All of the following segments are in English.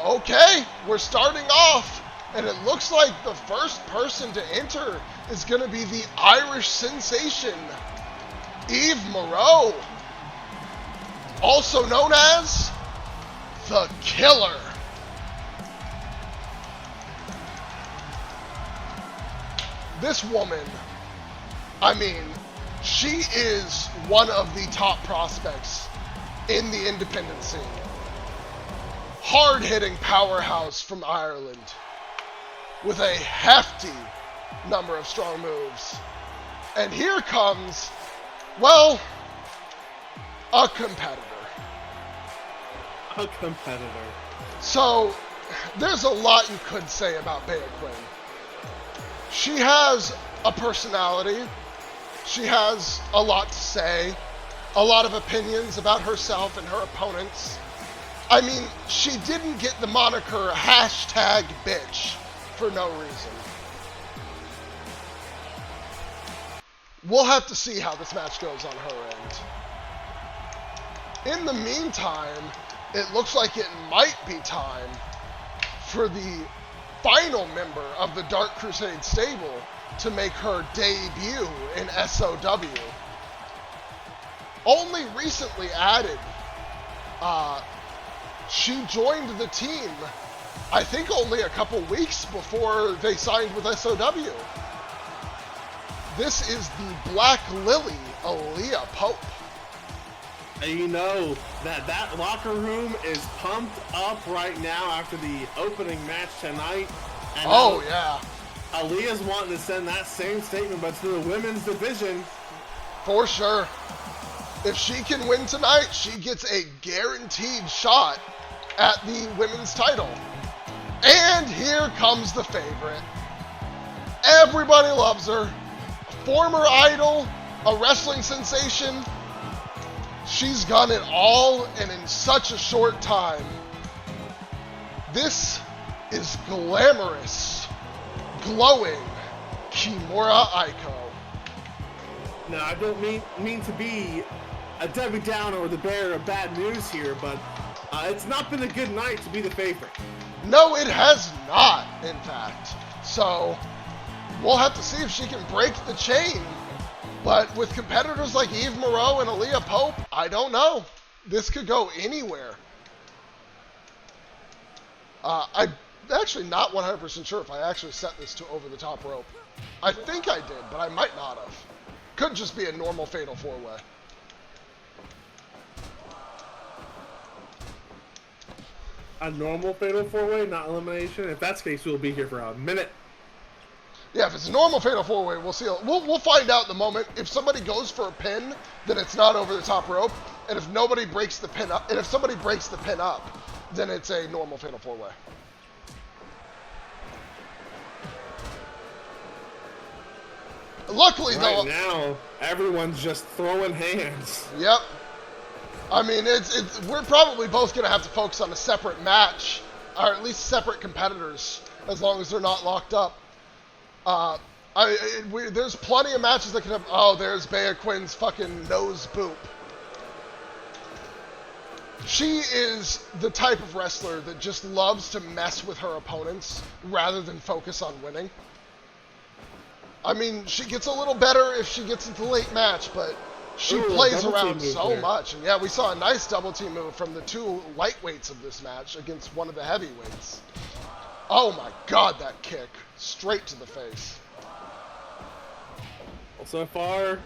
Okay, we're starting off, and it looks like the first person to enter is going to be the Irish sensation, Eve Moreau, also known as the Killer. This woman, I mean, she is one of the top prospects in the independent scene. Hard-hitting powerhouse from Ireland with a hefty number of strong moves. And here comes, well, a competitor. A competitor. So, there's a lot you could say about Bea Quinn. She has a personality. She has a lot to say, a lot of opinions about herself and her opponents. I mean, she didn't get the moniker #bitch for no reason. We'll have to see how this match goes on her end. In the meantime, it looks like it might be time for the final member of the Dark Crusade stable to make her debut in SOW. Only recently added, she joined the team, I think only a couple weeks before they signed with SOW. This is the Black Lily, Aaliyah Pope. And you know that locker room is pumped up right now after the opening match tonight. And oh, yeah. Aaliyah's wanting to send that same statement, but to the women's division. For sure. If she can win tonight, she gets a guaranteed shot at the women's title. And here comes the favorite. Everybody loves her. A former idol, a wrestling sensation. She's done it all and in such a short time. This is glamorous, glowing Kimura Aiko. Now, I don't mean to be a Debbie Downer or the bearer of bad news here, but it's not been a good night to be the favorite. No, it has not, in fact. So, we'll have to see if she can break the chain. But with competitors like Eve Moreau and Aaliyah Pope, I don't know. This could go anywhere. I'm actually not 100% sure if I actually set this to over the top rope. I think I did, but I might not have. Could just be a normal fatal four-way. A normal fatal four-way, not elimination? If that's the case, we'll be here for a minute. Yeah, if it's a normal fatal four-way, we'll see. We'll find out in the moment. If somebody goes for a pin, then it's not over the top rope. And if nobody breaks the pin up, and if somebody breaks the pin up, then it's a normal fatal four-way. Luckily, though, now everyone's just throwing hands. Yep. I mean, we're probably both gonna have to focus on a separate match, or at least separate competitors, as long as they're not locked up. There's plenty of matches that can have. Oh, there's Bea Quinn's fucking nose boop. She is the type of wrestler that just loves to mess with her opponents rather than focus on winning. I mean, she gets a little better if she gets into the late match, but she plays around so much. And yeah, we saw a nice double team move from the two lightweights of this match against one of the heavyweights. Oh my god, that kick. Straight to the face. Well, so far,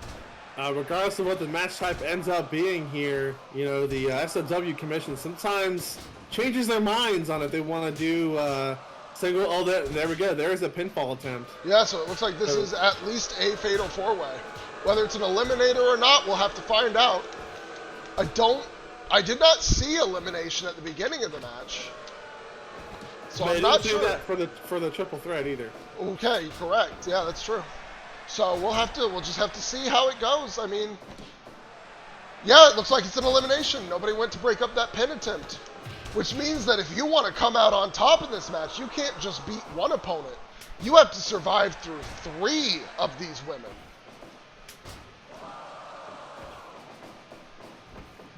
regardless of what the match type ends up being here, you know, the SOW Commission sometimes changes their minds on if they want to do single. Oh, there we go. There's a pinfall attempt. Yeah, so it looks like this is at least a fatal four-way. Whether it's an eliminator or not, we'll have to find out. I did not see elimination at the beginning of the match. So I'm not sure. They didn't do that for the triple threat either. Okay, correct. Yeah, that's true. So we'll just have to see how it goes. I mean, yeah, it looks like it's an elimination. Nobody went to break up that pin attempt. Which means that if you want to come out on top in this match, you can't just beat one opponent. You have to survive through 3 of these women.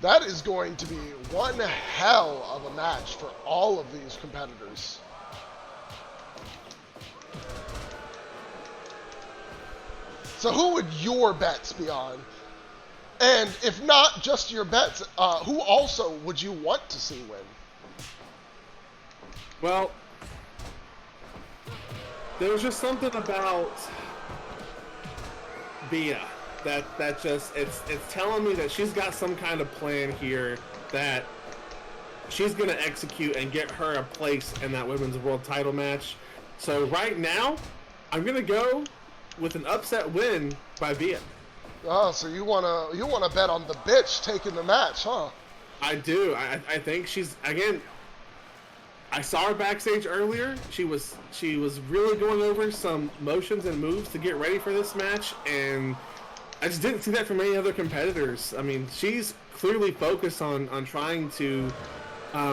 That is going to be one hell of a match for all of these competitors. So who would your bets be on? And if not just your bets, who also would you want to see win? Well, there was just something about Bia that just it's telling me that she's got some kind of plan here that she's gonna execute and get her a place in that women's world title match. So right now, I'm gonna go with an upset win by Bia. Oh, so you wanna bet on the bitch taking the match, huh? I do. I think she's, again, I saw her backstage earlier. She was really going over some motions and moves to get ready for this match, and I just didn't see that from any other competitors. I mean, she's clearly focused on trying to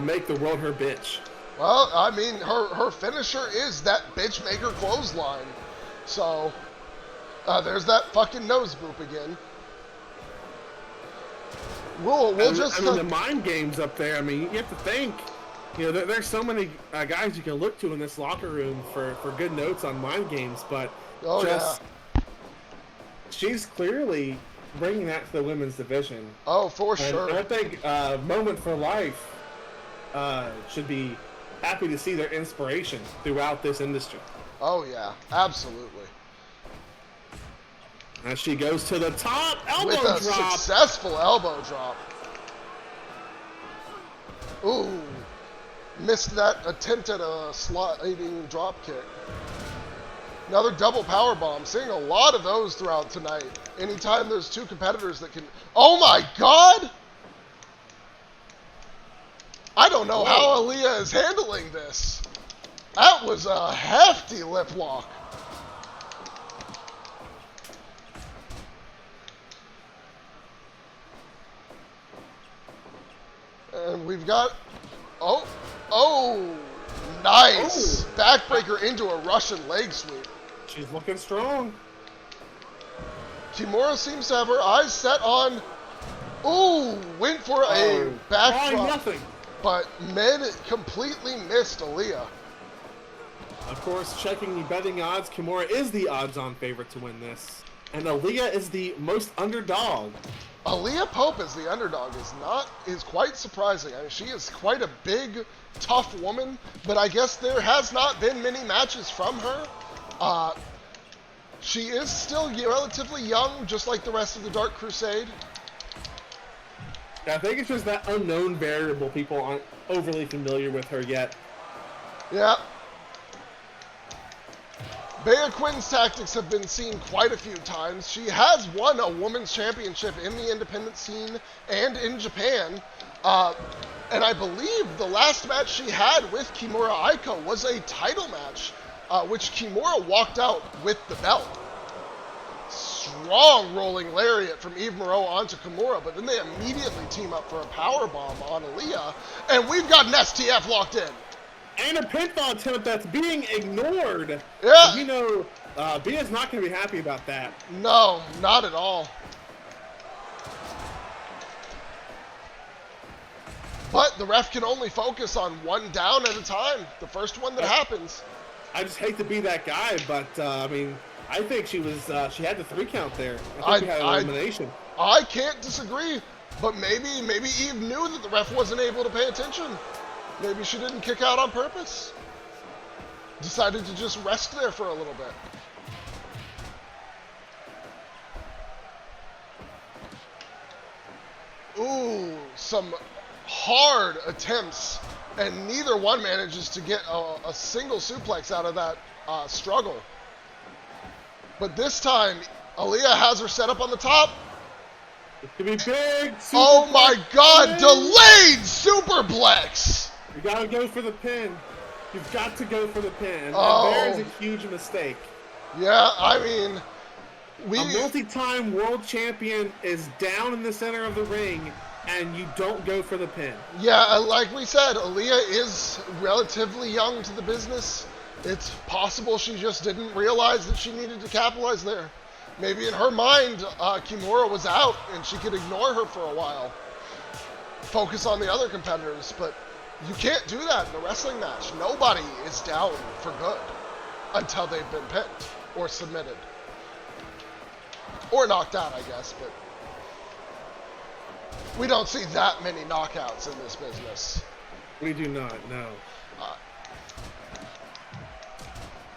make the world her bitch. Well, I mean, her finisher is that bitch maker clothesline. So, there's that fucking nose boop again. We'll just... I mean, the mind games up there, I mean, you have to think. You know, there's so many guys you can look to in this locker room for good notes on mind games, but she's clearly bringing that to the women's division. Oh, for sure. And I think Moment for Life should be happy to see their inspiration throughout this industry. Oh, yeah, absolutely. As she goes to the top, elbow drop. With a successful elbow drop. Ooh. Missed that attempt at a sliding drop kick. Another double power bomb. Seeing a lot of those throughout tonight. Anytime there's two competitors that can... Oh my god! I don't know how Aaliyah is handling this. That was a hefty lip lock. And we've got... Oh, nice. Oh. Backbreaker into a Russian leg sweep. She's looking strong. Kimura seems to have her eyes set on... Ooh, went for a backdrop. Nothing. But completely missed Aaliyah. Of course, checking the betting odds, Kimura is the odds-on favorite to win this. And Aaliyah is the most underdog. Aaliyah Pope as the underdog is quite surprising. I mean, she is quite a big, tough woman, but I guess there has not been many matches from her. She is still relatively young, just like the rest of the Dark Crusade. I think it's just that unknown variable. People aren't overly familiar with her yet. Yeah. Bea Quinn's tactics have been seen quite a few times. She has won a women's championship in the independent scene and in Japan. And I believe the last match she had with Kimura Aiko was a title match, which Kimura walked out with the belt. Strong rolling lariat from Eve Moreau onto Kimura, but then they immediately team up for a powerbomb on Aaliyah, and we've got an STF locked in. And a pinfall attempt that's being ignored. Yeah. And you know, Bia's not going to be happy about that. No, not at all. But the ref can only focus on one down at a time. The first one that happens. I just hate to be that guy, but I mean, I think she had the 3 count there. I think she had an elimination. I can't disagree, but maybe Eve knew that the ref wasn't able to pay attention. Maybe she didn't kick out on purpose. Decided to just rest there for a little bit. Ooh, some hard attempts, and neither one manages to get a single suplex out of that struggle. But this time, Aaliyah has her set up on the top. It could be big. Oh my god, delayed superplex! You gotta go for the pin. You've got to go for the pin. Oh. And there's a huge mistake. Yeah, I mean... A multi-time world champion is down in the center of the ring, and you don't go for the pin. Yeah, like we said, Aaliyah is relatively young to the business. It's possible she just didn't realize that she needed to capitalize there. Maybe in her mind, Kimura was out, and she could ignore her for a while. focus on the other competitors, but you can't do that in a wrestling match. Nobody is down for good until they've been pinned or submitted. Or knocked out, I guess, but we don't see that many knockouts in this business. We do not, no.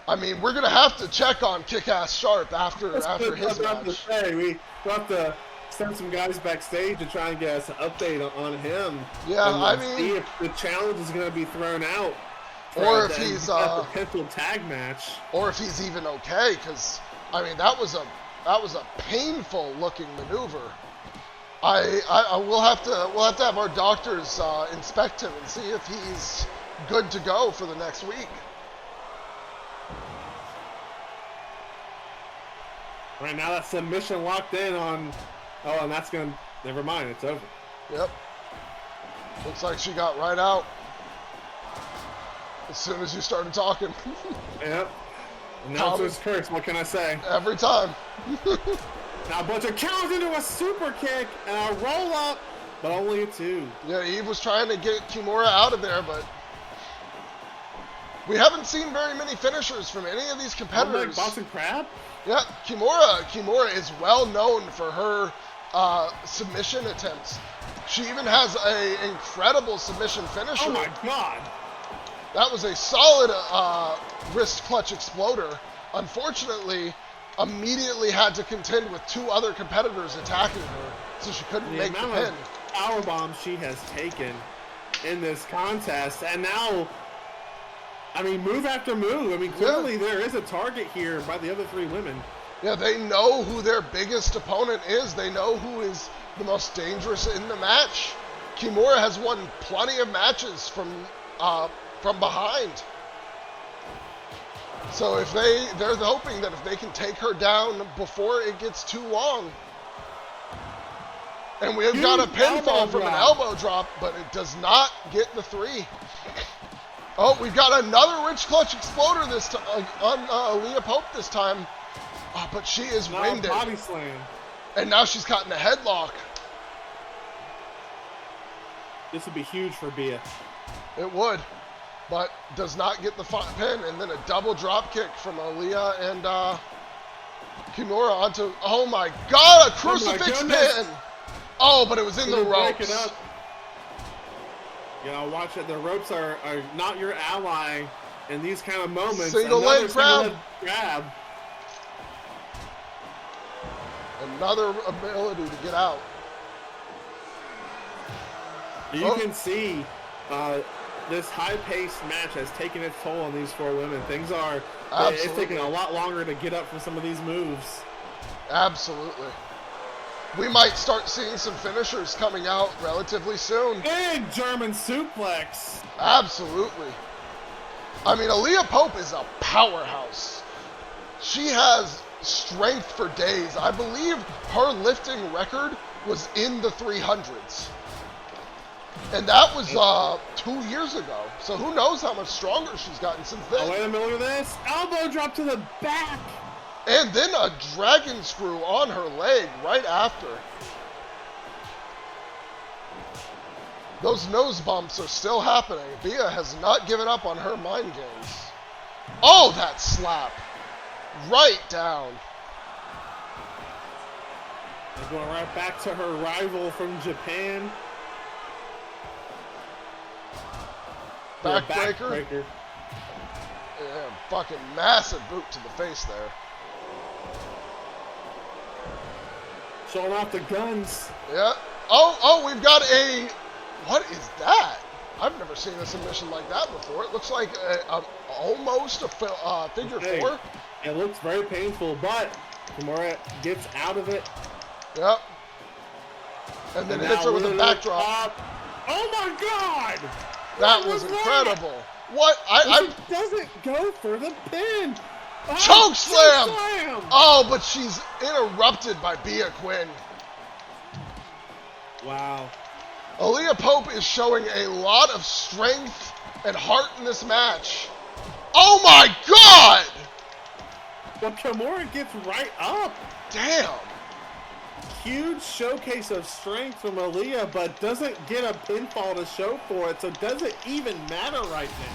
I mean, we're going to have to check on Kick-Ass Sharp after his match. We'll have to send some guys backstage to try and get us an update on him. Yeah, and I mean, see if the challenge is going to be thrown out, or if he's a potential tag match, or if he's even okay. Because I mean, that was a painful looking maneuver. We'll have to have our doctors inspect him and see if he's good to go for the next week. Right now, that submission locked in on. Oh, and that's gonna. Never mind, it's over. Yep. Looks like she got right out as soon as you started talking. Yep. Announcer's curse. What can I say? Every time. Now Butcher counters into a super kick and a roll up, but only a 2. Yeah, Eve was trying to get Kimura out of there, but we haven't seen very many finishers from any of these competitors. Like Boston Crab? Yeah, Kimura is well known for her submission attempts. She even has an incredible submission finisher. Oh my god! That was a solid wrist clutch exploder. Unfortunately, immediately had to contend with 2 other competitors attacking her, so she couldn't make the pin. Power bomb she has taken in this contest, and now, I mean, move after move. I mean, clearly there is a target here by the other 3 women. Yeah, they know who their biggest opponent is. They know who is the most dangerous in the match. Kimura has won plenty of matches from behind. So if they're hoping that if they can take her down before it gets too long. And we've got a pinfall from an elbow drop, but it does not get the 3. Oh, we've got another rich clutch exploder this time on Aaliyah Pope this time. Oh, but she is winded. Body slam. And now she's caught in a headlock. This would be huge for Bia. It would, but does not get the pin. And then a double drop kick from Aaliyah and Kimura onto, oh my god, a crucifix pin! Oh, but it was in the ropes. Break it up. You know, watch it. The ropes are not your ally in these kind of moments. Single leg grab. Another ability to get out. You can see this high-paced match has taken its toll on these 4 women. Things are, it's taking a lot longer to get up from some of these moves. Absolutely. We might start seeing some finishers coming out relatively soon. Big German suplex. Absolutely. I mean, Aaliyah Pope is a powerhouse. She has strength for days. I believe her lifting record was in the 300s. And that was 2 years ago. So who knows how much stronger she's gotten since then. Oh, wait a minute, look at this. Elbow drop to the back. And then a dragon screw on her leg right after. Those nose bumps are still happening. Bia has not given up on her mind games. Oh, that slap. Right down. They're going right back to her rival from Japan. Backbreaker. Yeah, fucking massive boot to the face there. Showing off the guns. Yeah. Oh, we've got a... What is that? I've never seen a submission like that before. It looks like almost a figure 4. It looks very painful, but Kimura gets out of it. Yep. And then hits her with a backdrop. Oh my god! That was incredible. What? I doesn't go for the pin. Choke slam! Oh, but she's interrupted by Bia Quinn. Wow. Aaliyah Pope is showing a lot of strength and heart in this match. Oh my god! But Kimura gets right up. Damn. huge showcase of strength from Aaliyah, but doesn't get a pinfall to show for it, so it doesn't even matter right now.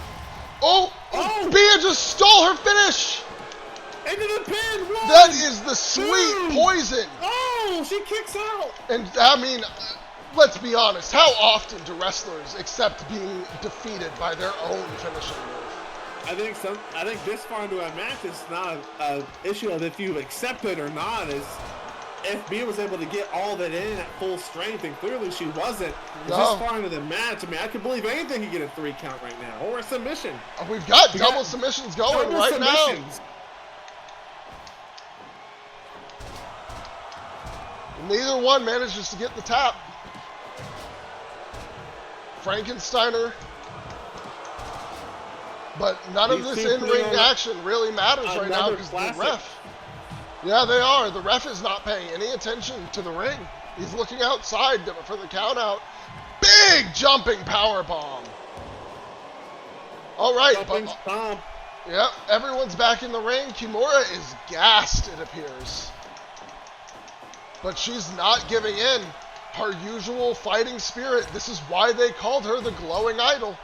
Oh! Bia just stole her finish! Into the pin! One, that is the sweet poison! Oh, she kicks out! And, I mean, let's be honest, how often do wrestlers accept being defeated by their own finishing move? I think this far into a match is not an issue of if you accept it or not. Is if Bia was able to get all that in at full strength, and clearly she wasn't. No. This far into the match, I mean, I could believe anything could get a 3 count right now, or a submission. We've got double submissions going right now. Neither one manages to get the tap. Frankensteiner. But none of this in-ring action really matters right now because the ref. Yeah, they are. The ref is not paying any attention to the ring. He's looking outside for the count out. Big jumping power bomb. All right. Yep, everyone's back in the ring. Kimura is gassed, it appears. But she's not giving in. Her usual fighting spirit. This is why they called her the glowing idol.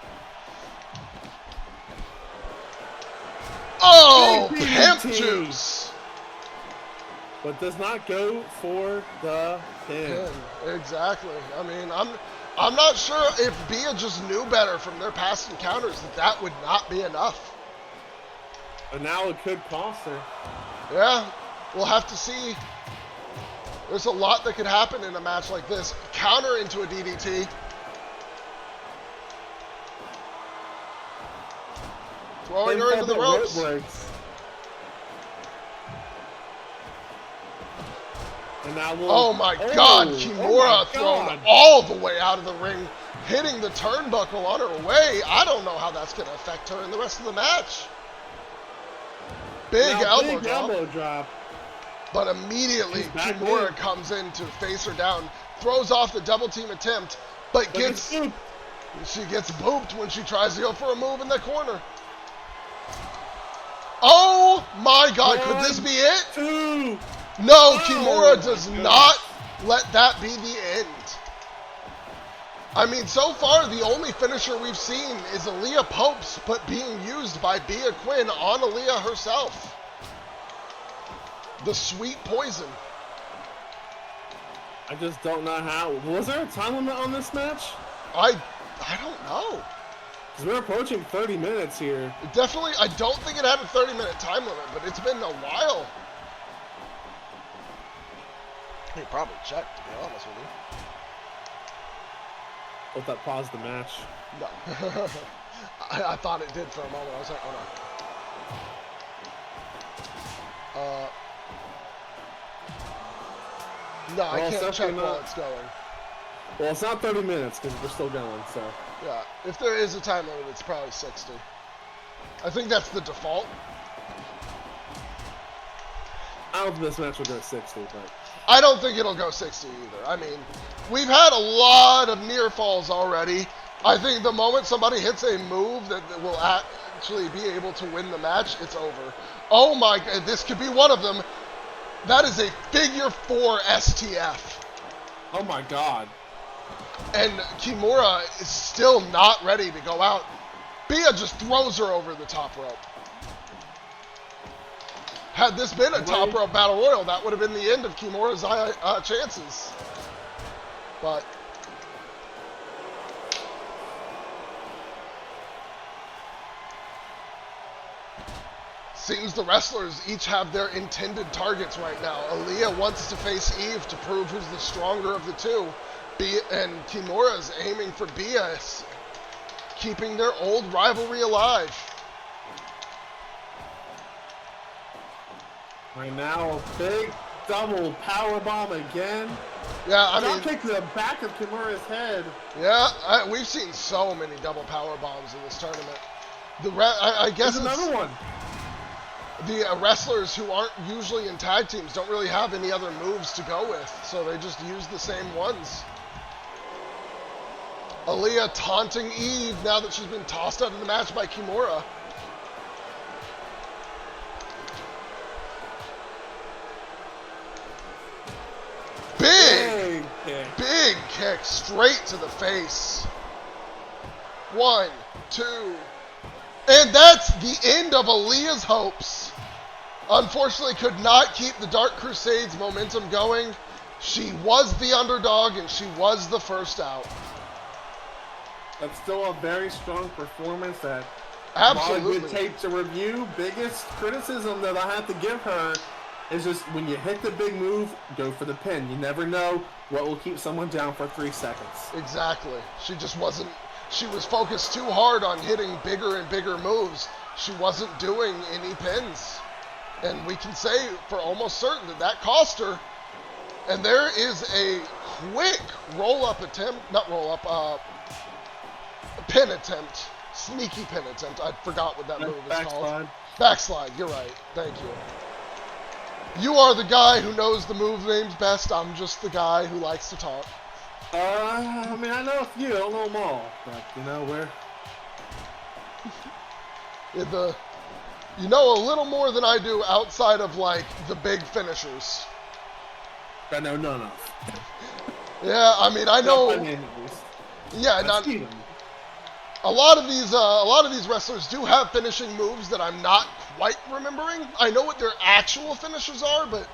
Oh, pimp juice. But does not go for the pin. Exactly. I mean, I'm not sure if Bia just knew better from their past encounters that would not be enough. But now it could cost her. Yeah, we'll have to see. There's a lot that could happen in a match like this. Counter into a DDT. Throwing her into the ropes. And now oh my God, Kimura thrown all the way out of the ring, hitting the turnbuckle on her way. I don't know how that's going to affect her in the rest of the match. Big elbow drop. But immediately, Kimura comes in to face her down, throws off the double team attempt, but she gets booped when she tries to go for a move in the corner. Oh my God, could this be it? No, Kimura does not let that be the end. I mean, so far, the only finisher we've seen is Aaliyah Pope's, but being used by Bia Quinn on Aaliyah herself. The sweet poison. I just don't know how. Was there a time limit on this match? I don't know. Because we're approaching 30 minutes here. Definitely, I don't think it had a 30-minute time limit, but it's been a while. He probably checked, to be honest with you. Hope that paused the match. No. I thought it did for a moment. I was like, oh no. No, I can't check while it's going. Well, it's not 30 minutes because we're still going, so. Yeah, if there is a time limit, it's probably 60. I think that's the default. I don't think this match will go 60, but. I don't think it'll go 60 either. I mean, we've had a lot of near falls already. I think the moment somebody hits a move that will actually be able to win the match, it's over. Oh my God, this could be one of them. That is a figure 4 STF. Oh my God. And Kimura is still not ready to go out. Bia just throws her over the top rope. Had this been a top rope battle royal, that would have been the end of Kimura's chances. But seems the wrestlers each have their intended targets right now. Aaliyah wants to face Eve to prove who's the stronger of the two. And Kimura's aiming for Bia, keeping their old rivalry alive. Right now, a big double power bomb again. Yeah, I mean, kick to the back of Kimura's head. Yeah, we've seen so many double power bombs in this tournament. I guess There's another one. The wrestlers who aren't usually in tag teams don't really have any other moves to go with, so they just use the same ones. Aaliyah taunting Eve now that she's been tossed out of the match by Kimura. Big kick. Big kick straight to the face. 1, 2. And that's the end of Aaliyah's hopes. Unfortunately, could not keep the Dark Crusades momentum going. She was the underdog, and she was the first out. That's still a very strong performance. That Absolutely. A lot of good tape to review. Biggest criticism that I have to give her is just when you hit the big move, go for the pin. You never know what will keep someone down for 3 seconds. Exactly. She just wasn't. She was focused too hard on hitting bigger and bigger moves. She wasn't doing any pins. And we can say for almost certain that that cost her. And there is a quick roll-up attempt, not roll-up, pin attempt, sneaky pin attempt. I forgot what that move is called. Backslide, you're right. Thank you. You are the guy who knows the move names best. I'm just the guy who likes to talk. I mean, I know a few. I don't know them all. But, you know, You know a little more than I do outside of, like, the big finishers. I know none of. Yeah, I mean, I know. Yeah, not. A lot of these wrestlers do have finishing moves that I'm not quite remembering. I know what their actual finishers are, but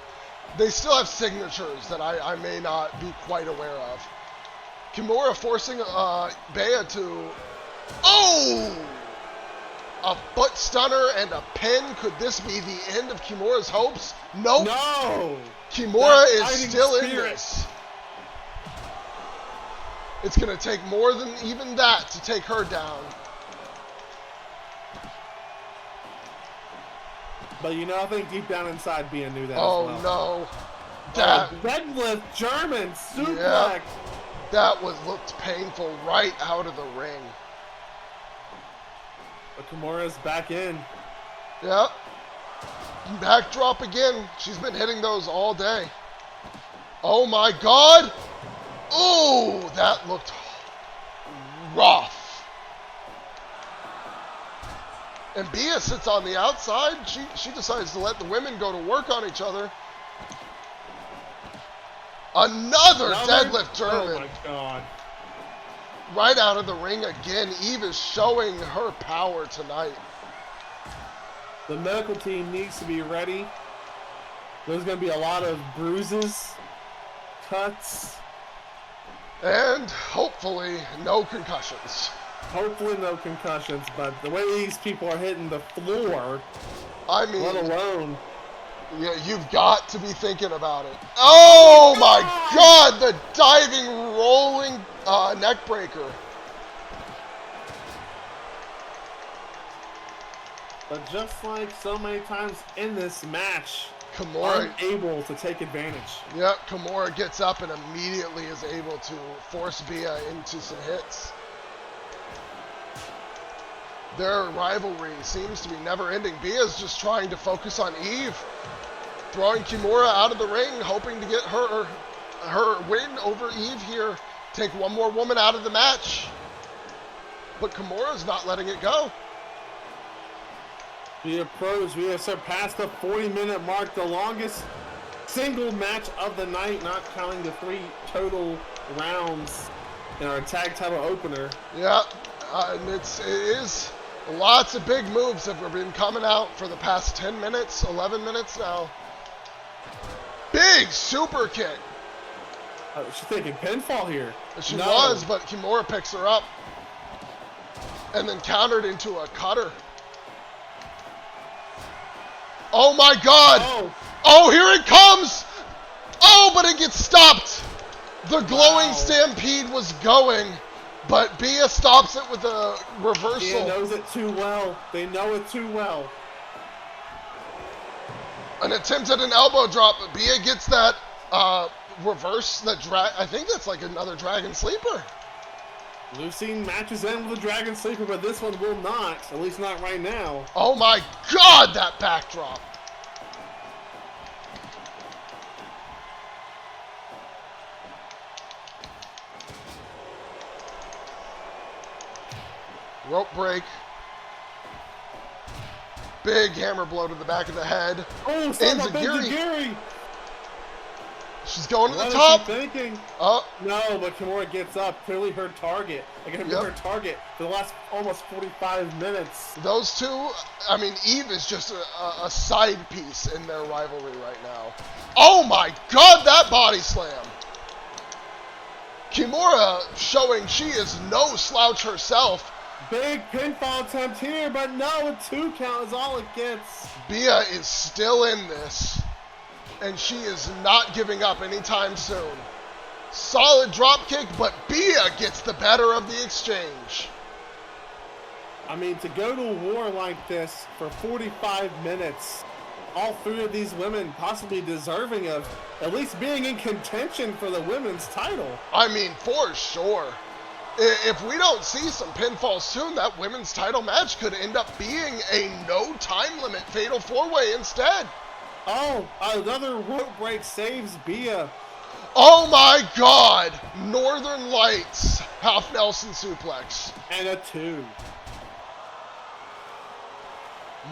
they still have signatures that I may not be quite aware of. Kimura forcing Bea to. Oh! A butt stunner and a pin. Could this be the end of Kimura's hopes? Nope. No! Kimura is still in this. It's going to take more than even that to take her down. But you know, I think deep down inside Bea knew that Oh, as well. no. That, deadlift German suplex. Yeah, that looked painful right out of the ring. But Kimura's back in. Yep. Backdrop again. She's been hitting those all day. Oh my God. Oh, that looked rough. And Bea sits on the outside. She decides to let the women go to work on each other. Another deadlift German. Oh my God. Right out of the ring again. Eve is showing her power tonight. The medical team needs to be ready. There's going to be a lot of bruises, cuts. And hopefully no concussions. Hopefully no concussions, but the way these people are hitting the floor, I mean, let alone... Yeah, you've got to be thinking about it. Oh my God, the diving, rolling neck breaker. But just like so many times in this match, Kimura unable to take advantage. Yep, Kimura gets up and immediately is able to force Bea into some hits. Their rivalry seems to be never ending. Bea's just trying to focus on Eve, throwing Kimura out of the ring, hoping to get her win over Eve here. Take one more woman out of the match. But Kimura's not letting it go. We have surpassed the 40-minute mark, the longest single match of the night, not counting the 3 total rounds in our tag title opener. Yeah, and it is lots of big moves have been coming out for the past 10 minutes, 11 minutes now. Big super kick. She's taking pinfall here. She was, but Kimura picks her up and then countered into a cutter. Oh my God! Oh, here it comes! Oh, but it gets stopped. The glowing stampede was going, but Bea stops it with a reversal. Bea knows it too well. They know it too well. An attempt at an elbow drop, but Bea gets that reverse, that I think that's like another Dragon Sleeper. We've seen matches end with a Dragon Sleeper, but this one will not, at least not right now. Oh my God, that backdrop. Rope break. Big hammer blow to the back of the head. Oh, Enziguri. She's going to the What top. is she thinking? Oh, No, but Kimura gets up. Clearly her target. Like, her target for the last almost 45 minutes. those two, I mean, Eve is just a side piece in their rivalry right now. Oh my god, that body slam! Kimura showing she is no slouch herself. Big pinfall attempt here, but no, a 2 count is all it gets. Bia is still in this, and she is not giving up anytime soon. Solid drop kick, but Bia gets the better of the exchange. I mean, to go to war like this for 45 minutes, all 3 of these women possibly deserving of at least being in contention for the women's title. I mean, for sure. If we don't see some pinfalls soon, that women's title match could end up being a no time limit fatal 4-way instead. Oh, another rope break saves Bia. Oh my god! Northern Lights half Nelson suplex. And a 2.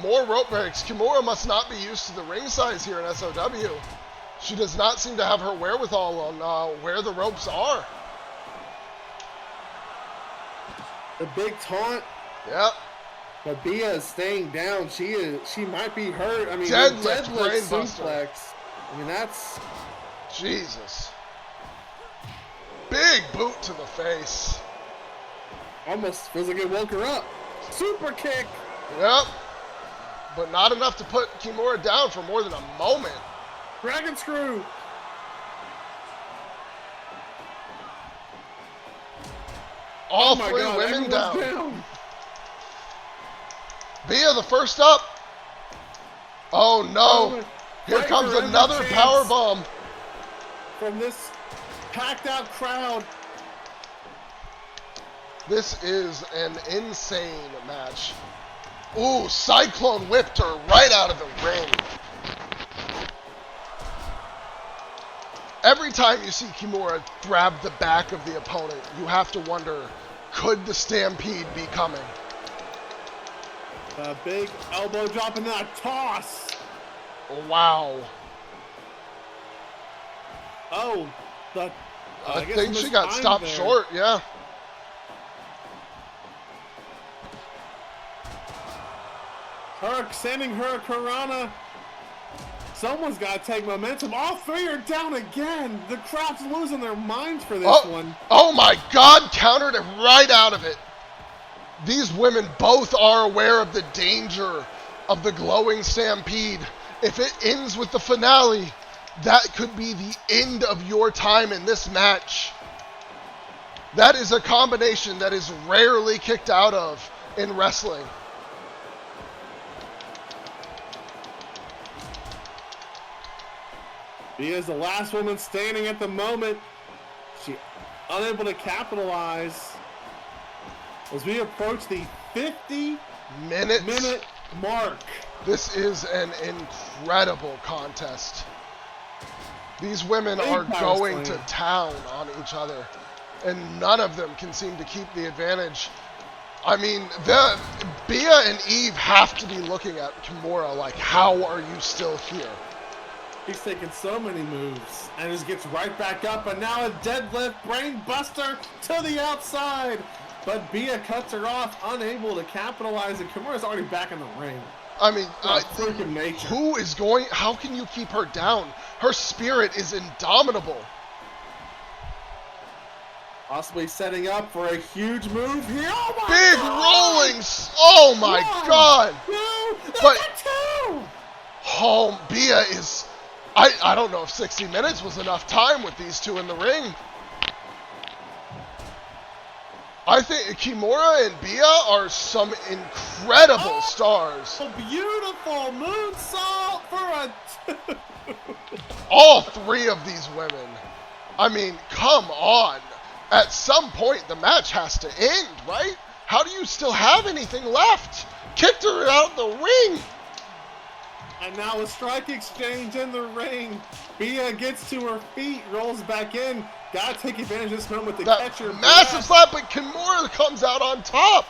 More rope breaks. Kimura must not be used to the ring size here in SOW. She does not seem to have her wherewithal on where the ropes are. The big taunt. Yep. But Bia is staying down. She might be hurt. I mean, Deadlift, deadlift brainbuster. suplex. I mean, that's Jesus. Big boot to the face. almost feels like it woke her up. Super kick. Yep. But not enough to put Kimura down for more than a moment. Dragon screw. All Oh my 3 God, women everyone's down. Bia the first up. Oh no. Here Right comes for another every power chance bomb. from this packed out crowd. This is an insane match. Ooh, Cyclone whipped her right out of the ring. Every time you see Kimura grab the back of the opponent, you have to wonder, could the Stampede be coming? A big elbow drop and then a toss. Wow. Oh, I guess think she missed got time stopped there. short, yeah. Her sending her a Karana. Someone's got to take momentum. All 3 are down again. The crowd's losing their minds for this one. Oh my god, countered it right out of it. These women both are aware of the danger of the glowing Stampede. If it ends with the finale, that could be the end of your time in this match. That is a combination that is rarely kicked out of in wrestling. Bia's the last woman standing at the moment. She unable to capitalize as we approach the 50-minute mark. This is an incredible contest. These women are going to town on each other, and none of them can seem to keep the advantage. I mean, Bia and Eve have to be looking at Kimura like, how are you still here? He's taking so many moves and just gets right back up, and now a deadlift brain buster to the outside. But Bia cuts her off, unable to capitalize, and Kimura's already back in the ring. I mean, freaking nature. Who is going, how can you keep her down? Her spirit is indomitable. Possibly setting up for a huge move here. Oh my Big God! rolling, oh my God. But, two! oh, Bia is, I don't know if 60 minutes was enough time with these two in the ring. I think Kimura and Bia are some incredible stars. A beautiful moonsault for a 2. All 3 of these women. I mean, come on. At some point, the match has to end, right? How do you still have anything left? Kicked her out the ring. And now a strike exchange in the ring. Bia gets to her feet, rolls back in. Gotta take advantage of this moment to catch her. Massive slap, but Kimura comes out on top.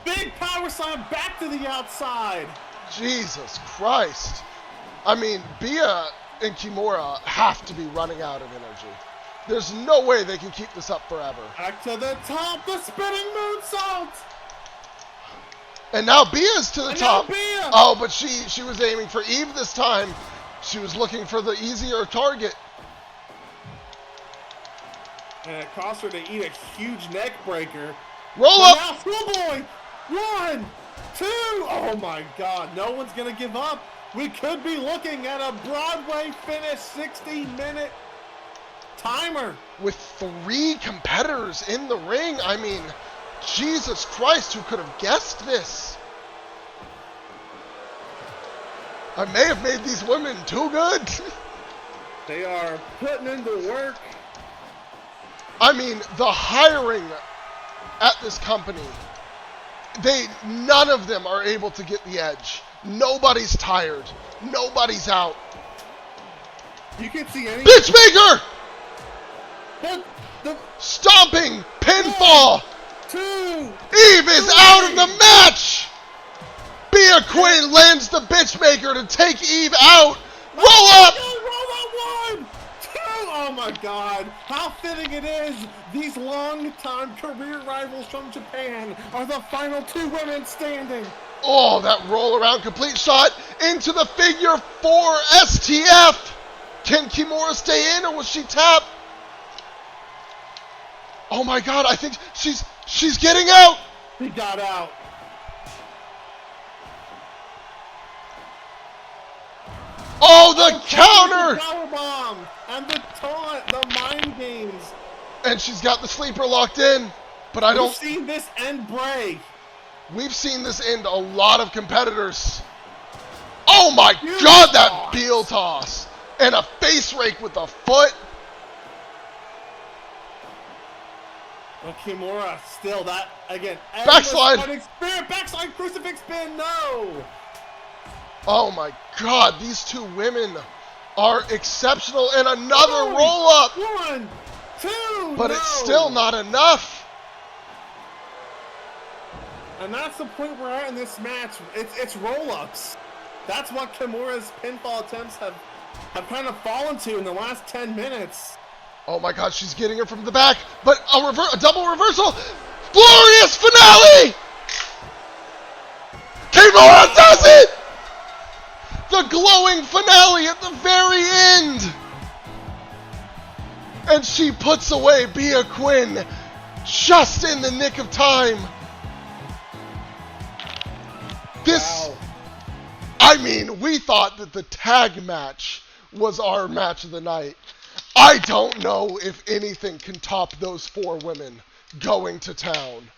Big power slam back to the outside. Jesus Christ. I mean, Bia and Kimura have to be running out of energy. There's no way they can keep this up forever. Back to the top, the spinning moonsault! And now Bia's to the And top. now Bia! Oh, but she was aiming for Eve this time. She was looking for the easier target. And it cost her to eat a huge neck breaker. Roll But up! now Schoolboy! 1, 2! Oh my god, no one's gonna give up. We could be looking at a Broadway finish 60-minute timer. With 3 competitors in the ring, I mean, Jesus Christ, who could have guessed this? I may have made these women too good. They are putting in the work. I mean, the hiring at this company, none of them are able to get the edge. Nobody's tired. Nobody's out. You can see any... Bitchmaker! The Stomping! Pinfall! 2! Eve is out of the match! Bia Quinn lands the Bitchmaker to take Eve out! Roll up! Roll up 1! 2! Oh my god! How fitting it is! These long-time career rivals from Japan are the final 2 women standing! Oh, that roll around complete shot into the figure 4 STF! Can Kimura stay in or was she tapped? Oh my god, I think she's getting out! He got out. Oh, the counter! Powerbomb and the taunt, the mind games. And she's got the sleeper locked in, but I don't... We've seen this end break. We've seen this end a lot of competitors. Oh my god, that heel toss! And a face rake with the foot. But Kimura still that again. Backslide. Backslide crucifix pin. No. Oh my god, these 2 women are exceptional. And another roll up. 1, 2. But it's still not enough. And that's the point we're at in this match. It's roll-ups. That's what Kimura's pinfall attempts have kind of fallen to in the last 10 minutes. Oh my god, she's getting her from the back. But a double reversal. Glorious finale! Kimura does it! The glowing finale at the very end. And she puts away Bia Quinn just in the nick of time. This, Wow. I mean, we thought that the tag match was our match of the night. I don't know if anything can top those 4 women going to town.